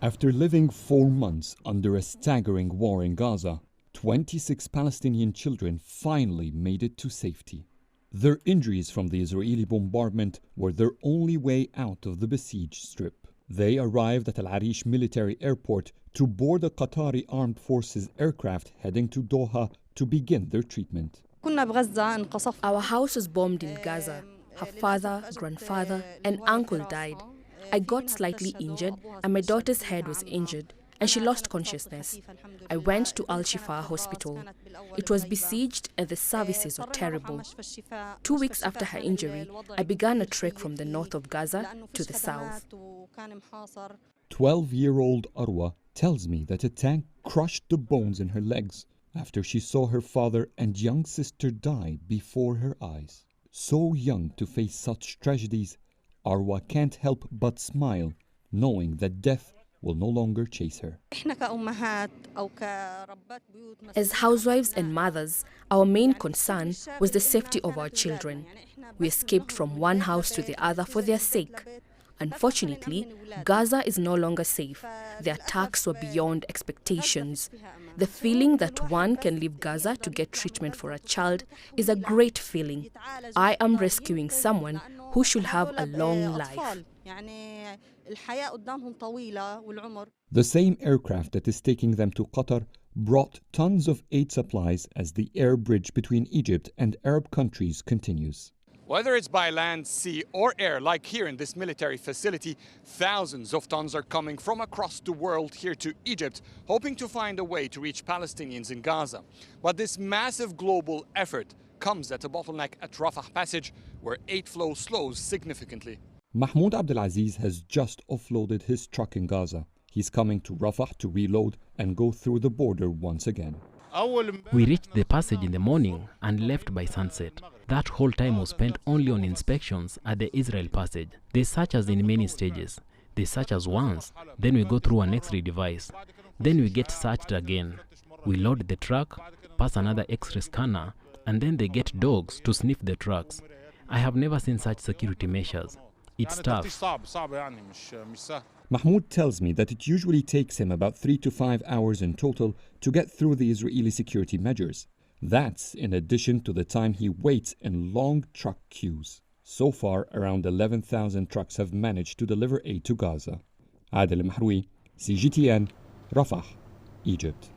After living 4 months under a staggering war in Gaza, 26 Palestinian children finally made it to safety. Their injuries from the Israeli bombardment were their only way out of the besieged strip. They arrived at Al Arish military airport to board a Qatari armed forces aircraft heading to Doha to begin their treatment. Our house was bombed in Gaza. Her father, grandfather, and uncle died. I got slightly injured, and my daughter's head was injured, and she lost consciousness. I went to Al-Shifa hospital. It was besieged and the services were terrible. 2 weeks after her injury, I began a trek from the north of Gaza to the south. 12-year-old Arwa tells me that a tank crushed the bones in her legs after she saw her father and young sister die before her eyes. So young to face such tragedies, Arwa can't help but smile, knowing that death will no longer chase her. As housewives and mothers, our main concern was the safety of our children. We escaped from one house to the other for their sake. Unfortunately, Gaza is no longer safe. The attacks were beyond expectations. The feeling that one can leave Gaza to get treatment for a child is a great feeling. I am rescuing someone who should have a long life. The same aircraft that is taking them to Qatar brought tons of aid supplies as the air bridge between Egypt and Arab countries continues. Whether it's by land, sea or air, like here in this military facility, thousands of tons are coming from across the world here to Egypt, hoping to find a way to reach Palestinians in Gaza. But this massive global effort comes at a bottleneck at Rafah passage, where aid flow slows significantly. Mahmoud Abdelaziz has just offloaded his truck in Gaza. He's coming to Rafah to reload and go through the border once again. We reached the passage in the morning and left by sunset. That whole time was spent only on inspections at the Israel passage. They search us in many stages. They search us once, then we go through an X-ray device. Then we get searched again. We load the truck, pass another X-ray scanner, and then they get dogs to sniff the trucks. I have never seen such security measures. It's tough. Mahmoud tells me that it usually takes him about 3 to 5 hours in total to get through the Israeli security measures. That's in addition to the time he waits in long truck queues. So far, around 11,000 trucks have managed to deliver aid to Gaza. Adel Mahroui, CGTN, Rafah, Egypt.